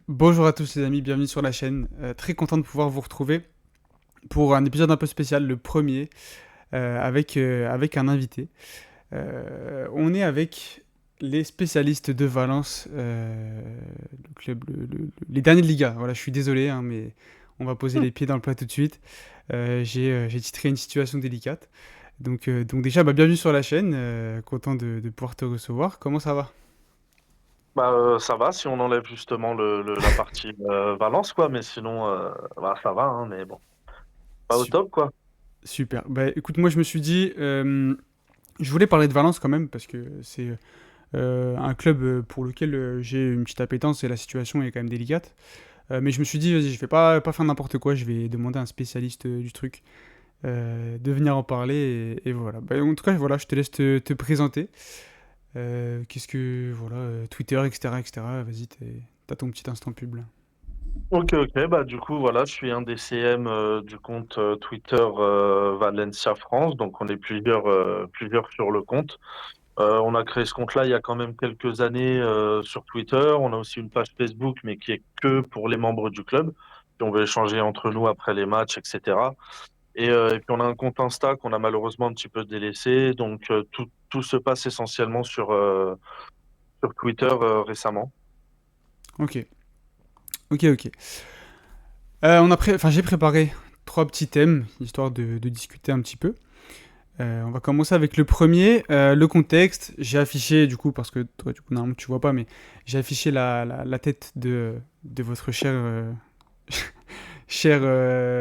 Bonjour à tous les amis, bienvenue sur la chaîne. Très content de pouvoir vous retrouver pour un épisode un peu spécial, le premier, avec un invité. On est avec les spécialistes de Valence, le club, les derniers de Liga. Voilà, je suis désolé, hein, mais on va poser les pieds dans le plat tout de suite. J'ai titré une situation délicate. Donc déjà, bienvenue sur la chaîne, content de pouvoir te recevoir. Comment ça va? Ça va si on enlève justement la partie Valence, quoi, mais sinon, ça va, hein, mais bon, pas au Su- top, quoi. Super. Bah écoute, moi je me suis dit, je voulais parler de Valence quand même parce que c'est un club pour lequel j'ai une petite appétence et la situation est quand même délicate. Mais je me suis dit, vas-y, je vais pas faire n'importe quoi, je vais demander à un spécialiste du truc de venir en parler et voilà. Bah, en tout cas, voilà, je te laisse te présenter. Qu'est-ce que, voilà, Twitter, etc., etc. Vas-y, t'as ton petit instant pub là. Ok, ok, bah du coup, voilà, je suis un des CM du compte Twitter Valencia France, donc on est plusieurs sur le compte. On a créé ce compte-là il y a quand même quelques années sur Twitter. On a aussi une page Facebook, mais qui est que pour les membres du club. Puis on veut échanger entre nous après les matchs, etc. Et puis on a un compte Insta qu'on a malheureusement un petit peu délaissé. Donc tout se passe essentiellement sur Twitter récemment. Ok, ok, ok. Enfin, j'ai préparé trois petits thèmes histoire de discuter un petit peu. On va commencer avec le premier, le contexte. J'ai affiché, du coup, parce que toi, du coup, normalement, tu vois pas, mais j'ai affiché la tête de votre cher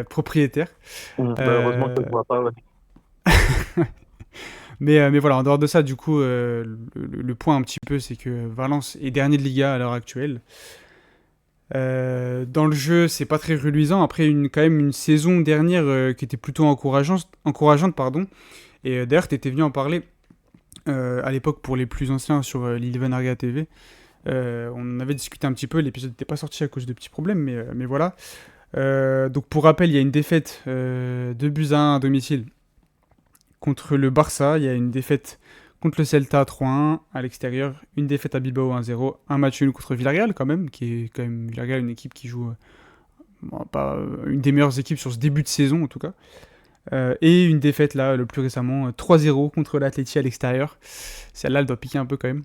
propriétaire. Heureusement que Euh, je ne vois pas. Ouais. mais voilà, en dehors de ça, du coup, le point un petit peu, c'est que Valence est dernier de Liga à l'heure actuelle. Dans le jeu, c'est pas très reluisant. Après, quand même une saison dernière qui était plutôt encourageante, pardon. Et d'ailleurs, tu étais venu en parler à l'époque pour les plus anciens sur l'Eleven Arga TV. On avait discuté un petit peu, l'épisode n'était pas sorti à cause de petits problèmes, mais voilà. Donc pour rappel, il y a une défaite 2 buts à 1 à domicile contre le Barça, il y a une défaite contre le Celta 3-1 à l'extérieur, une défaite à Bilbao 1-0, un match nul contre Villarreal quand même, qui est quand même Villarreal, une équipe qui joue bon, pas une des meilleures équipes sur ce début de saison en tout cas. Et une défaite là, le plus récemment, 3-0 contre l'Atleti à l'extérieur. Celle-là, elle doit piquer un peu quand même.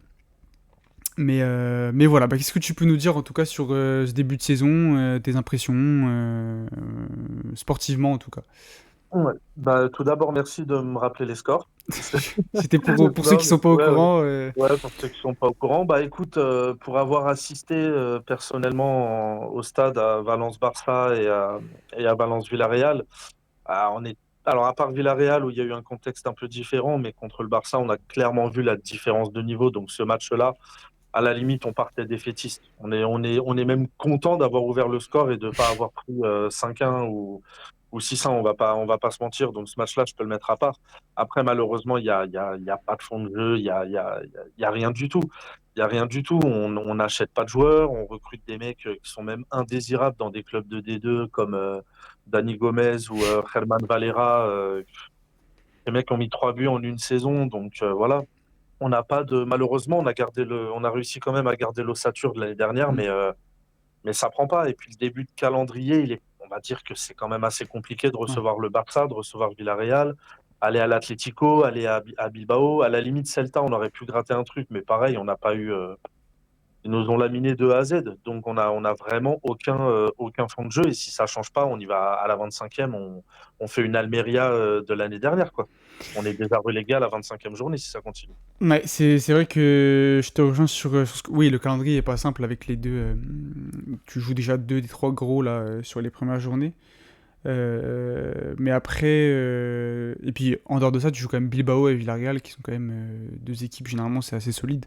Mais voilà, qu'est-ce que tu peux nous dire en tout cas sur ce début de saison, tes impressions, sportivement en tout cas. Ouais. Bah, tout d'abord, merci de me rappeler les scores. C'était pour ceux Non, qui sont pas au ouais, ouais. courant. Ouais, pour ceux qui sont pas au courant, bah écoute, pour avoir assisté personnellement au stade à Valence-Barça et à Valence-Villarreal, on est alors à part Villarreal où il y a eu un contexte un peu différent, mais contre le Barça, on a clairement vu la différence de niveau. Donc ce match-là, à la limite, on partait défaitiste. On est même content d'avoir ouvert le score et de ne pas avoir pris 5-1 ou 6-1. On va pas se mentir. Donc ce match-là, je peux le mettre à part. Après, malheureusement, il y a pas de fond de jeu. Il y a rien du tout. Il y a rien du tout. On n'achète pas de joueurs. On recrute des mecs qui sont même indésirables dans des clubs de D2 comme Dani Gomez ou Germán Valera. Les mecs ont mis 3 buts en une saison. Donc voilà. On n'a pas de Malheureusement, on a réussi quand même à garder l'ossature de l'année dernière, Hmm, mais ça prend pas. Et puis le début de calendrier, on va dire que c'est quand même assez compliqué de ouais. recevoir le Barça, de recevoir Villarreal, aller à l'Atlético, aller à Bilbao. À la limite, Celta, on aurait pu gratter un truc, mais pareil, on n'a pas eu. Ils nous ont laminé de A à Z, donc on a vraiment aucun fond de jeu. Et si ça change pas, on y va à la 25e, on fait une Almeria de l'année dernière, quoi. On est déjà relégué à la 25e journée si ça continue. Ouais, c'est vrai que je te rejoins sur oui, le calendrier est pas simple avec les deux. Tu joues déjà deux des trois gros là sur les premières journées. Mais après, et puis en dehors de ça, tu joues quand même Bilbao et Villarreal qui sont quand même deux équipes, généralement c'est assez solide.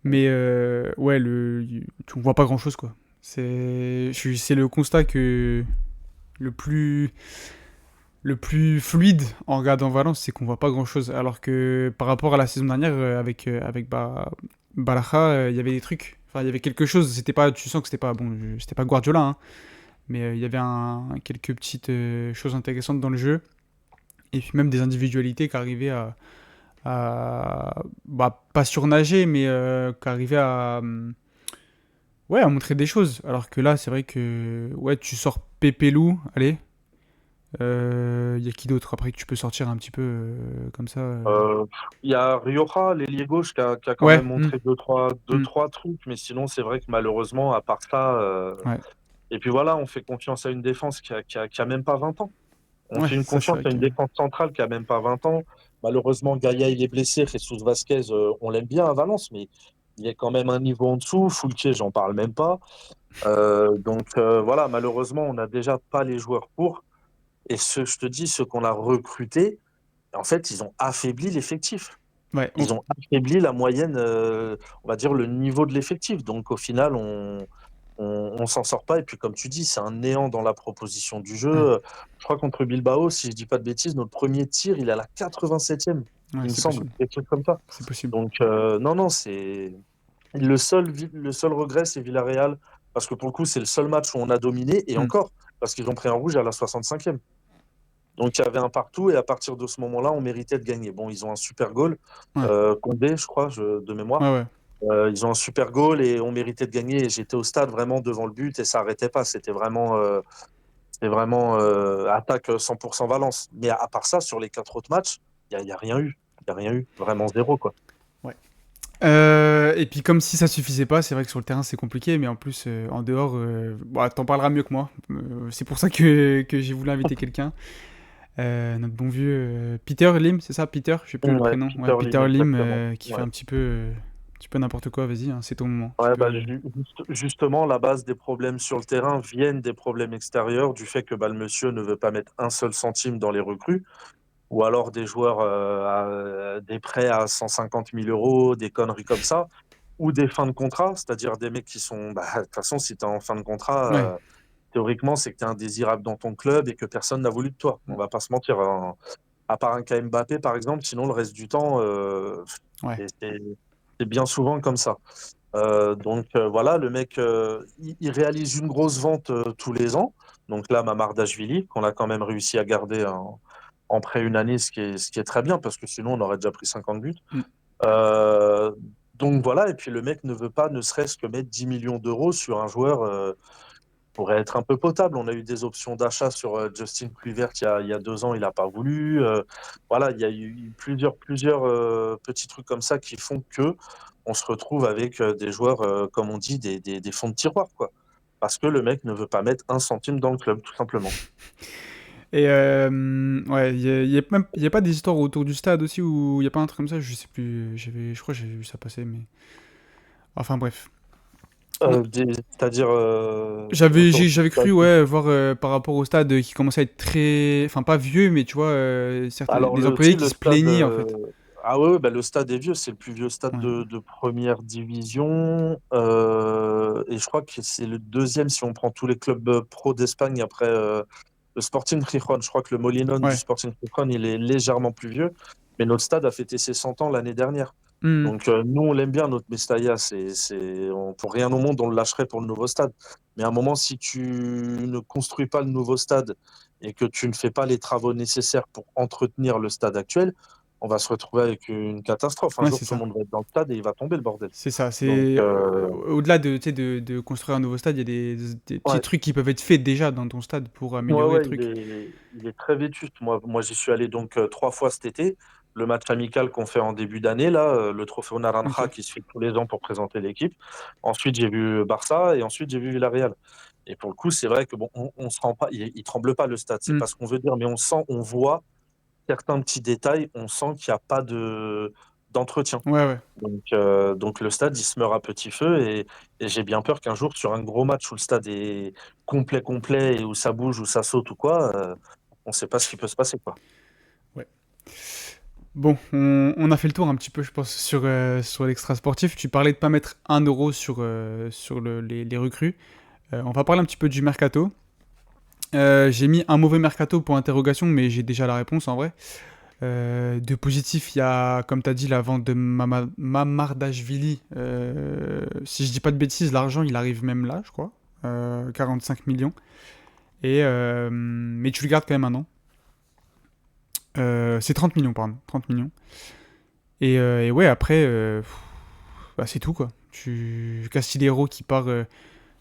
Mais ouais, on voit pas grand chose quoi. C'est le constat que le plus, le plus fluide en regardant Valence, c'est qu'on voit pas grand chose. Alors que par rapport à la saison dernière, avec Balaja, il y avait des trucs. Enfin, il y avait quelque chose. Tu sens que c'était pas, bon, c'était pas Guardiola, hein, mais il y avait quelques petites choses intéressantes dans le jeu. Et puis même des individualités qui arrivaient pas surnager, mais qui arrivaient Ouais, à montrer des choses. Alors que là, c'est vrai que ouais, tu sors Pépé Lou, allez. Il y a qui d'autre après que tu peux sortir un petit peu comme ça Euh, Il y a Rioja, l'ailier gauche, qui a quand Ouais, même montré deux, hmm, trois trucs, mais sinon, c'est vrai que malheureusement, à part ça, ouais, et puis voilà, on fait confiance à une défense qui a même pas 20 ans. On ouais, fait une ça c'est confiance vrai à que une défense centrale qui a même pas 20 ans. Malheureusement, Gaïa, il est blessé. Jesus Vasquez, on l'aime bien à Valence, mais il est quand même un niveau en dessous. Foulquier, j'en parle même pas. Donc voilà, malheureusement, on n'a déjà pas les joueurs pour. Et je te dis, ceux qu'on a recrutés, en fait, ils ont affaibli l'effectif. ouais, Ils ont affaibli la moyenne, on va dire le niveau de l'effectif. Donc au final, on s'en sort pas. Et puis comme tu dis, c'est un néant dans la proposition du ouais, jeu. Je crois contre Bilbao, si je dis pas de bêtises, notre premier tir, il est à la 87e, ouais, il me c'est semble, possible, quelque chose comme ça. c'est possible. Donc non, non, c'est le seul regret, c'est Villarreal, parce que pour le coup, c'est le seul match où on a dominé, et Hmm, encore, parce qu'ils ont pris un rouge à la 65e. Donc il y avait un partout et à partir de ce moment-là, on méritait de gagner. Bon, ils ont un super goal, ouais, Condé, je crois, de ouais, mémoire. ouais. Ils ont un super goal et on méritait de gagner. Et j'étais au stade vraiment devant le but et ça arrêtait pas. C'était vraiment attaque 100% Valence. Mais à part ça, sur les quatre autres matchs, il y a rien eu. Il y a rien eu. Vraiment zéro, quoi. Ouais. Et puis comme si ça suffisait pas, c'est vrai que sur le terrain c'est compliqué, mais en plus en dehors, bah, t'en parleras mieux que moi. C'est pour ça que j'ai voulu inviter quelqu'un. Notre bon vieux Peter Lim, c'est ça, Peter? Je sais plus le Ouais, prénom. Ouais, Peter Lim, Peter Lim exactement. qui fait Ouais. un petit peu n'importe quoi. Vas-y, hein, c'est ton moment. Tu Ouais, bah, peux. justement, la base des problèmes sur le terrain viennent des problèmes extérieurs, du fait que bah, le monsieur ne veut pas mettre un seul centime dans les recrues, ou alors des joueurs des prêts à 150 000 euros, des conneries comme ça, ou des fins de contrat, c'est-à-dire des mecs qui sont, bah, de toute façon, si tu es en fin de Ouais. contrat, théoriquement, c'est que tu es indésirable dans ton club et que personne n'a voulu de toi. Mm. On va pas se mentir, hein. À part un cas Mbappé, par exemple, sinon le reste du temps, Ouais. c'est c'est- c'est bien souvent comme ça. Donc voilà, le mec, il réalise une grosse vente tous les ans. Donc là, Mamardashvili, qu'on a quand même réussi à garder en prêt une année, ce qui est très bien, parce que sinon on aurait déjà pris 50 buts. Mm. Euh, donc voilà, et puis le mec ne veut pas ne serait-ce que mettre 10 millions d'euros sur un joueur pourrait être un peu potable. On a eu des options d'achat sur Justin Kluivert il y a 2 ans, il n'a pas voulu. Voilà, il y a eu plusieurs petits trucs comme ça qui font que on se retrouve avec des joueurs, comme on dit, des fonds de tiroir, quoi. Parce que le mec ne veut pas mettre un centime dans le club, tout simplement. Et ouais, y a pas des histoires autour du stade aussi où il y a pas un truc comme ça, je sais plus. Je crois que j'ai vu ça passer, mais enfin bref. On- C'est-à-dire autour J'avais cru, du... ouais, voir par rapport au stade qui commençait à être très, enfin pas vieux, mais tu vois, certains, Alors, des tu employés sais, qui le se stade. plaignaient en fait. Ah ouais, ouais, bah, le stade est vieux, c'est le plus vieux stade Ouais, de première division. Et je crois que c'est le deuxième si on prend tous les clubs pro d'Espagne après le Sporting Gijón. Je crois que le Molinón du ouais. Sporting Gijón, il est légèrement plus vieux. Mais notre stade a fêté ses 100 ans l'année dernière. Hmm. Donc, nous, on l'aime bien, notre Mestalla. Pour rien au monde, on le lâcherait pour le nouveau stade. Mais à un moment, si tu ne construis pas le nouveau stade et que tu ne fais pas les travaux nécessaires pour entretenir le stade actuel, on va se retrouver avec une catastrophe. Un Ouais, jour, c'est tout le ça. monde va être dans le stade et il va tomber le bordel. C'est ça. Donc, C'est au-delà de, tu sais, de construire un nouveau stade, il y a des petits ouais, trucs qui peuvent être faits déjà dans ton stade pour ouais, améliorer le ouais, il truc. est, il est très vétuste. Moi, j'y suis allé donc 3 fois cet été. Le match amical qu'on fait en début d'année, là, le Trophée Naranja Ok. qui se fait tous les ans pour présenter l'équipe. Ensuite, j'ai vu Barça et ensuite, j'ai vu Villarreal. Et pour le coup, c'est vrai que bon, on se rend pas, il tremble pas le stade, c'est Hmm. pas ce qu'on veut dire, mais on sent, on voit certains petits détails, on sent qu'il n'y a pas d'entretien. Ouais, ouais. Donc le stade, il se meurt à petit feu et j'ai bien peur qu'un jour, sur un gros match où le stade est complet, complet et où ça bouge, où ça saute ou quoi, on ne sait pas ce qui peut se passer, quoi. Ouais. Bon, on a fait le tour un petit peu, je pense, sur l'extra sportif. Tu parlais de pas mettre 1 euro sur les recrues. On va parler un petit peu du mercato. J'ai mis un mauvais mercato pour interrogation, mais j'ai déjà la réponse en vrai. De positif, il y a, comme tu as dit, la vente de Mamardashvili. Si je dis pas de bêtises, l'argent il arrive même là, je crois. 45 millions. Mais tu le gardes quand même un an. C'est 30 millions, pardon. 30 millions. Et ouais, après, bah, c'est tout quoi. Castillero qui part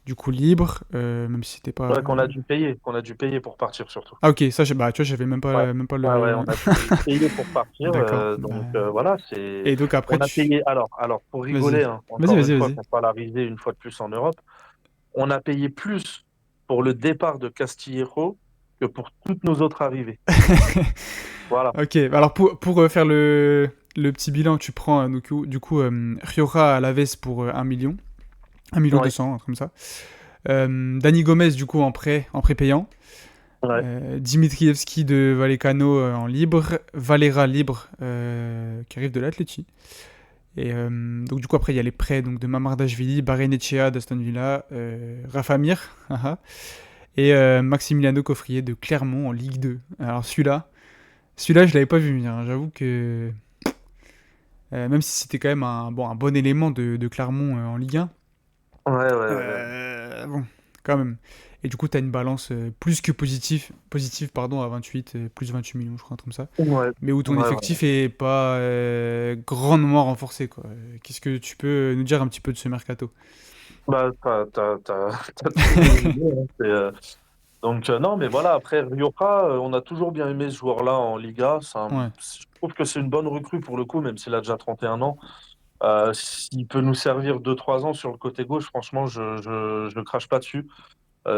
du coup libre, même si c'était pas. Ouais, qu'on a dû payer pour partir surtout. Ah ok, ça, bah, tu vois, j'avais Ouais, même pas ouais, ouais, le. on a dû payer pour partir. D'accord. Donc voilà, c'est. Et donc après, On a payé. Alors pour Vas-y. rigoler, hein, Vas-y, encore une vas-y, fois, vas-y. qu'on soit l'arrivée une fois de plus en Europe, on a payé plus pour le départ de Castillejo que pour toutes nos autres arrivées. Voilà. Ok, alors pour faire le petit bilan, tu prends du coup Rioja à l'Aves pour 1 million. 1 million Ouais, 200, un truc comme ça. Dani Gomez, du coup, en prêt payant. ouais, Dimitrievski de Vallecano en libre. Valera libre, qui arrive de l'Atleti. Et donc, du coup, après, il y a les prêts donc, de Mamardashvili, Barrenechea d'Aston Villa, Rafa Mir, haha, et Maximiliano Coffrier de Clermont en Ligue 2. Alors, celui-là je l'avais pas vu venir, hein. J'avoue que même si c'était quand même un bon élément de Clermont en Ligue 1, ouais, ouais, ouais. bon, quand même. Et du coup, tu as une balance plus que positive pardon, à 28, plus 28 millions, je crois, un truc comme ça. Ouais, Mais où ton ouais, ouais. effectif est pas grandement renforcé, quoi. Qu'est-ce que tu peux nous dire un petit peu de ce mercato? Bah, t'as tout résumé, hein. Donc, non, mais voilà, après Rioja, on a toujours bien aimé ce joueur-là en Liga. Ouais, Je trouve que c'est une bonne recrue pour le coup, même s'il a déjà 31 ans. S'il peut nous servir 2 3 ans sur le côté gauche, franchement, je crache pas dessus.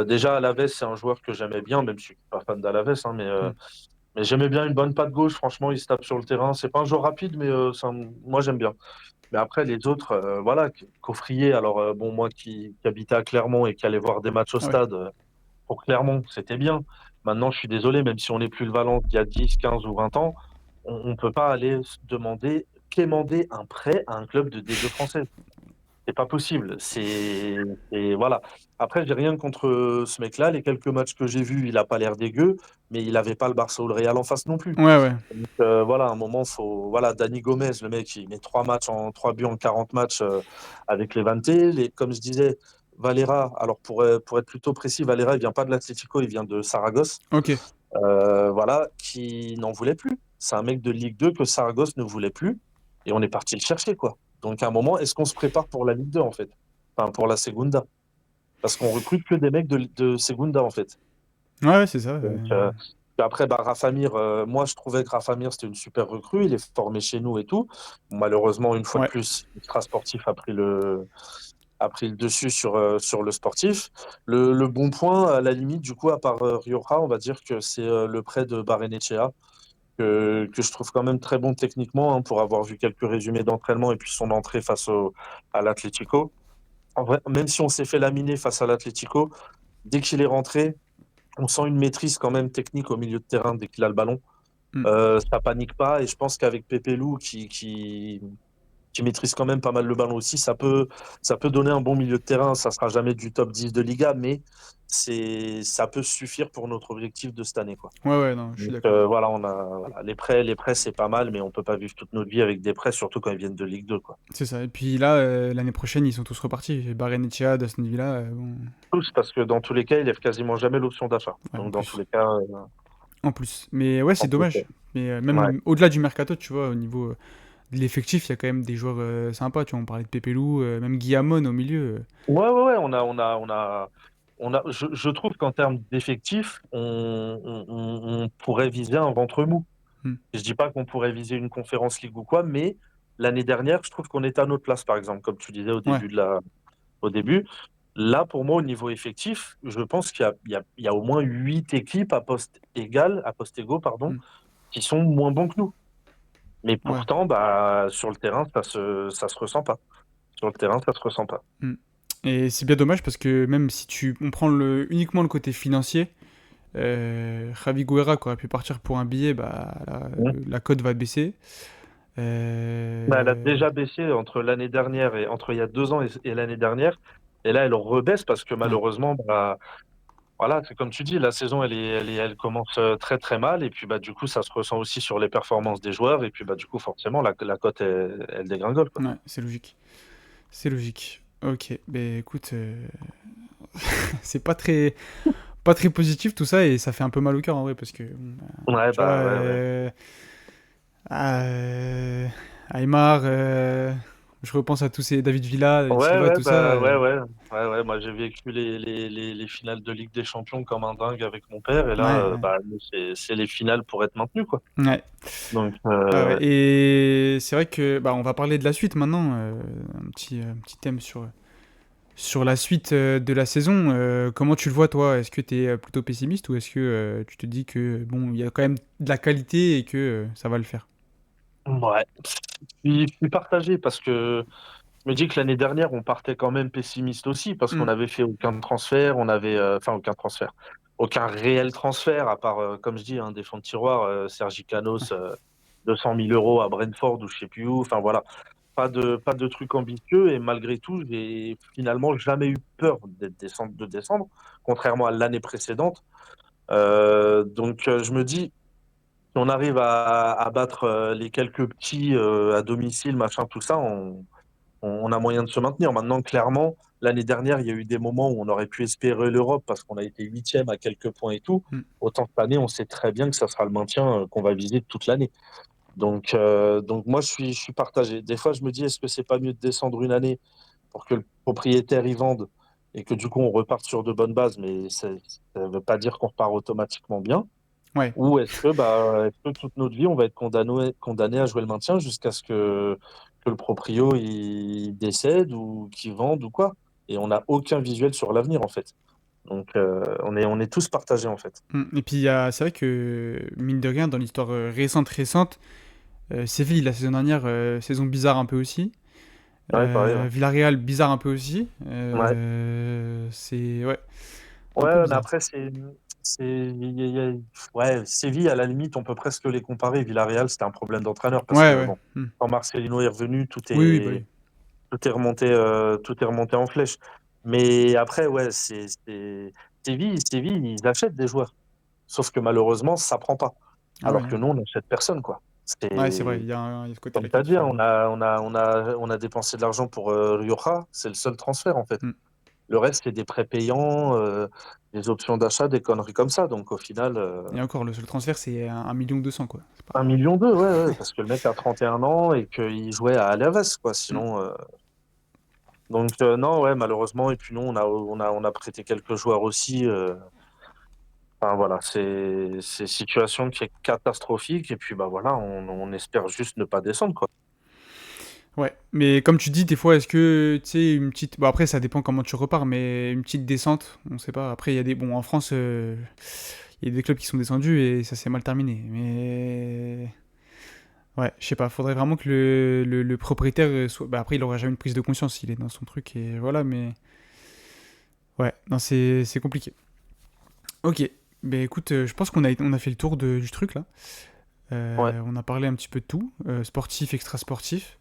Déjà, Alaves, c'est un joueur que j'aimais bien, même si je suis pas fan d'Alaves, hein, hmm, mais j'aimais bien une bonne patte gauche. Franchement, il se tape sur le terrain. C'est pas un joueur rapide, mais moi, j'aime bien. Mais après, les autres, voilà, Coffrier, alors bon, moi qui habitais à Clermont et qui allait voir des matchs au ah ouais, stade, pour Clermont, c'était bien. Maintenant, je suis désolé, même si on n'est plus le Valence d'il y a 10 15 ou 20 ans, on ne peut pas aller se demander, quémander un prêt à un club de D2 français. C'est pas possible. Voilà. Après, j'ai rien contre ce mec-là. Les quelques matchs que j'ai vus, il a pas l'air dégueu, mais il avait pas le Barça ou le Real en face non plus. ouais, ouais, Donc, voilà, à un moment, faut. Voilà, Dani Gomez, le mec, il met 3 buts en 40 matchs avec les 20. Comme je disais, Valera, alors pour être plutôt précis, Valera, il vient pas de l'Atlético, il vient de Saragosse. ok. Voilà, qui n'en voulait plus. C'est un mec de Ligue 2 que Saragosse ne voulait plus. Et on est parti le chercher, quoi. Donc, à un moment, est-ce qu'on se prépare pour la Ligue 2, en fait? Enfin, pour la Segunda. Parce qu'on recrute que des mecs de Segunda, en fait. Ouais, ouais, c'est ça. Donc, puis après, bah, Rafa Mir, moi, je trouvais que Rafa Mir, c'était une super recrue. Il est formé chez nous et tout. Malheureusement, une fois de Ouais, plus, l'ultra sportif a pris le dessus sur le sportif. Le bon point, à la limite, du coup, à part Rioja, on va dire que c'est le prêt de Barrenechea, que je trouve quand même très bon techniquement, hein, pour avoir vu quelques résumés d'entraînement et puis son entrée à l'Atlético. En vrai, même si on s'est fait laminer face à l'Atlético, dès qu'il est rentré, on sent une maîtrise quand même technique au milieu de terrain dès qu'il a le ballon. hmm, Ça panique pas et je pense qu'avec Pepe Lou qui maîtrise quand même pas mal le ballon aussi, ça peut donner un bon milieu de terrain. Ça sera jamais du top 10 de Liga, mais ça peut suffire pour notre objectif de cette année, quoi. ouais, ouais, non, je suis Donc d'accord. voilà, voilà, les prêts c'est pas mal, mais on peut pas vivre toute notre vie avec des prêts, surtout quand ils viennent de Ligue 2, quoi. C'est ça. Et puis là, l'année prochaine, ils sont tous repartis. Barrenechea, Aston Villa, bon, Tous, parce que dans tous les cas, il lève quasiment jamais l'option d'achat. ouais, en Donc dans tous plus. les cas, En plus. Mais ouais, c'est en plus, dommage. Mais ouais. même au-delà du mercato, tu vois, au niveau de l'effectif, il y a quand même des joueurs sympas. Tu vois, on parlait de Pepelou, même Guillamon au milieu. Ouais, ouais, ouais, je trouve qu'en termes d'effectifs, on pourrait viser un ventre mou. Hmm. Je dis pas qu'on pourrait viser une conférence League ou quoi, mais l'année dernière, je trouve qu'on était à notre place, par exemple, comme tu disais Ouais. au début. Là, pour moi, au niveau effectif, je pense qu'il y a au moins 8 équipes à poste égaux, pardon, Hmm. qui sont moins bons que nous. Mais Ouais. pourtant, bah, sur le terrain, ça se ressent pas. Sur le terrain, ça se ressent pas. Hmm. Et c'est bien dommage parce que même si on prend uniquement le côté financier, Javi Guerra qui aurait pu partir pour un billet, bah, la cote va baisser. Bah, elle a Euh, déjà baissé entre l'année dernière et entre il y a 2 ans et l'année dernière. Et là, elle rebaisse parce que ouais. malheureusement, bah, voilà, c'est comme tu dis, la saison, elle commence très très mal. Et puis, bah, du coup, ça se ressent aussi sur les performances des joueurs. Et puis, bah, du coup, forcément, la cote, elle dégringole, quoi. Ouais, c'est logique. C'est logique. Ok, ben écoute, c'est pas très positif tout ça et ça fait un peu mal au cœur en vrai parce que bon, Ouais, tu vois, bah, ouais, ouais. ah, Aymar, Je repense à tous ces David Villa, David Ouais, Silva, ouais, tout ça. bah, ouais, ouais. Ouais, ouais, moi j'ai vécu les finales de Ligue des Champions comme un dingue avec mon père, et là, Ouais, bah, nous, c'est les finales pour être maintenu, quoi. ouais. Donc, Ouais, ouais. ouais. Et c'est vrai que bah, on va parler de la suite maintenant. Un petit thème sur la suite de la saison. Comment tu le vois, toi? Est-ce que tu es plutôt pessimiste ou est-ce que tu te dis que bon, il y a quand même de la qualité et que ça va le faire? Ouais. Je suis partagé parce que je me dis que l'année dernière, on partait quand même pessimiste aussi parce qu'on Hmm. avait fait aucun transfert, enfin aucun transfert, aucun réel transfert à part, comme je dis, des fonds de tiroir, Sergi Ouais. Canos, 200 000 euros à Brentford ou je sais plus où. Enfin voilà, pas de trucs ambitieux et malgré tout, j'ai finalement jamais eu peur de descendre, contrairement à l'année précédente. Donc je me dis, si on arrive à battre les quelques petits à domicile, machin, tout ça, on a moyen de se maintenir. Maintenant, clairement, l'année dernière, il y a eu des moments où on aurait pu espérer l'Europe parce qu'on a été huitième à quelques points et tout. Hmm. Autant cette année, on sait très bien que ça sera le maintien qu'on va viser toute l'année. Donc moi, je suis partagé. Des fois, je me dis, est-ce que c'est pas mieux de descendre une année pour que le propriétaire y vende et que du coup, on reparte sur de bonnes bases, mais ça ne veut pas dire qu'on repart automatiquement bien. Ouais. Ou est-ce que toute notre vie, on va être condamné à jouer le maintien jusqu'à ce que le proprio il décède ou qu'il vende ou quoi? Et on n'a aucun visuel sur l'avenir, en fait. Donc, on est tous partagés, en fait. Hmm. Et puis c'est vrai que mine de rien, dans l'histoire récente, Séville la saison dernière, saison bizarre un peu aussi. Ouais, pareil, ouais. Villarreal bizarre un peu aussi. Ouais, C'est ouais, un peu ouais, mais bizarre. après, ouais, Séville, à la limite, on peut presque les comparer. Villarreal, c'était un problème d'entraîneur parce Ouais, que, ouais. bon, Hmm. quand Marcelino est revenu, tout Oui, oui, bah est, oui. tout est remonté en flèche. Mais après, ouais, Séville, ils achètent des joueurs. Sauf que malheureusement, ça prend pas. Ah ouais, Alors que non. nous, on n'achète personne, quoi. Ouais, c'est vrai, C'est, il y a ce côté-là comme qui tu est as dit, hein, différent. on a dépensé de l'argent pour Rioja. C'est le seul transfert, en fait. Hmm. Le reste, c'est des prêts payants, des options d'achat, des conneries comme ça. Donc, au final, Et encore, le seul transfert, c'est 1,2 million, quoi. C'est 1,2 pas... million, ouais, ouais, parce que le mec a 31 ans et qu'il jouait à Alaves, quoi. Hmm. Sinon, donc, non, ouais, malheureusement. Et puis, nous, on a prêté quelques joueurs aussi. Enfin, voilà, c'est une situation qui est catastrophique. Et puis, bah voilà, on espère juste ne pas descendre, quoi. Ouais, mais comme tu dis, des fois, est-ce que, tu sais, une petite... Bon, après, ça dépend comment tu repars, mais une petite descente, on sait pas. Après, il y a des... Bon, en France, il y a des clubs qui sont descendus et ça s'est mal terminé. Mais... Ouais, je sais pas, faudrait vraiment que le propriétaire soit... Bah, après, il aura jamais une prise de conscience, il est dans son truc et voilà, mais... Ouais, non, c'est compliqué. Ok, ben écoute, je pense on a fait le tour du truc, là. Ouais, On a parlé un petit peu de tout, sportif, extra-sportif.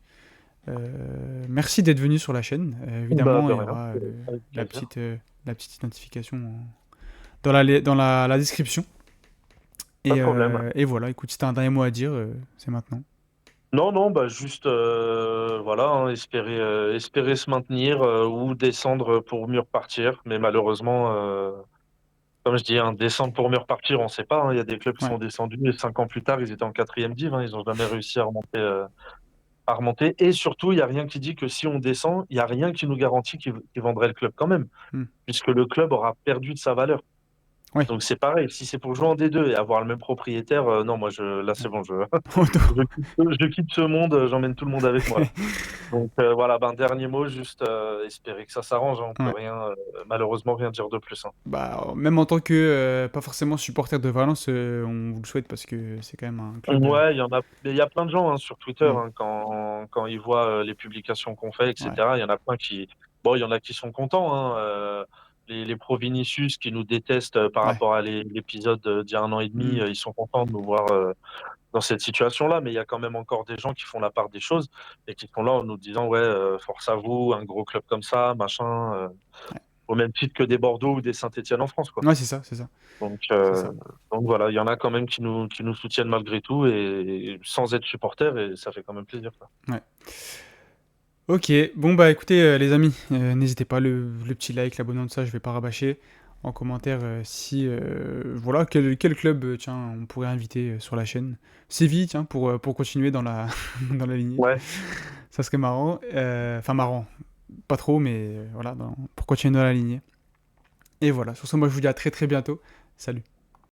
Merci d'être venu sur la chaîne. bah Évidemment, de il y rien, aura avec la plaisir. la petite identification dans la description. Pas de problème. Et voilà, écoute, si t'as un dernier mot à dire, c'est maintenant. Non, non, bah juste, voilà, hein, espérer se maintenir ou descendre pour mieux repartir. Mais malheureusement, comme je dis, hein, descendre pour mieux repartir, on ne sait pas, hein. Il y a des clubs qui Ouais. sont descendus et 5 ans plus tard, ils étaient en quatrième div, hein. Ils n'ont jamais réussi à remonter. Et surtout, il n'y a rien qui dit que si on descend, il n'y a rien qui nous garantit qu'ils vendraient le club quand même, Hmm. puisque le club aura perdu de sa valeur. Ouais. Donc c'est pareil, si c'est pour jouer en D2 et avoir le même propriétaire, non, moi là c'est Ouais. bon, je quitte ce monde, j'emmène tout le monde avec moi là. Donc voilà, ben dernier mot, juste espérer que ça s'arrange, hein. On peut Ouais. rien, malheureusement rien dire de plus, hein. Bah, même en tant que pas forcément supporter de Valence, on vous le souhaite parce que c'est quand même un club. Ouais, il y a plein de gens hein, sur Twitter Hmm. hein, quand ils voient les publications qu'on fait, Ouais. etc. Il y en a plein bon, il y en a qui sont contents, hein, les pro Vinicius qui nous détestent par Ouais. rapport à l'épisode d'il y a un an et demi, Hmm. ils sont contents de nous voir dans cette situation-là, mais il y a quand même encore des gens qui font la part des choses et qui sont là en nous disant ouais, force à vous, un gros club comme ça, machin, Ouais. au même titre que des Bordeaux ou des Saint-Étienne en France, quoi. Ouais, c'est ça, c'est ça. Donc, C'est euh, ça. donc voilà, il y en a quand même qui nous soutiennent malgré tout et sans être supporters et ça fait quand même plaisir, quoi. Ouais. Ok, bon bah écoutez les amis, n'hésitez pas, le petit like, l'abonnement de ça, je vais pas rabâcher. en commentaire si voilà quel club tiens on pourrait inviter sur la chaîne. Séville tiens pour continuer dans la dans la lignée. Ouais. Ça serait marrant. Enfin marrant, pas trop mais voilà pour continuer dans la lignée. Et voilà sur ce moi je vous dis à très très bientôt. Salut.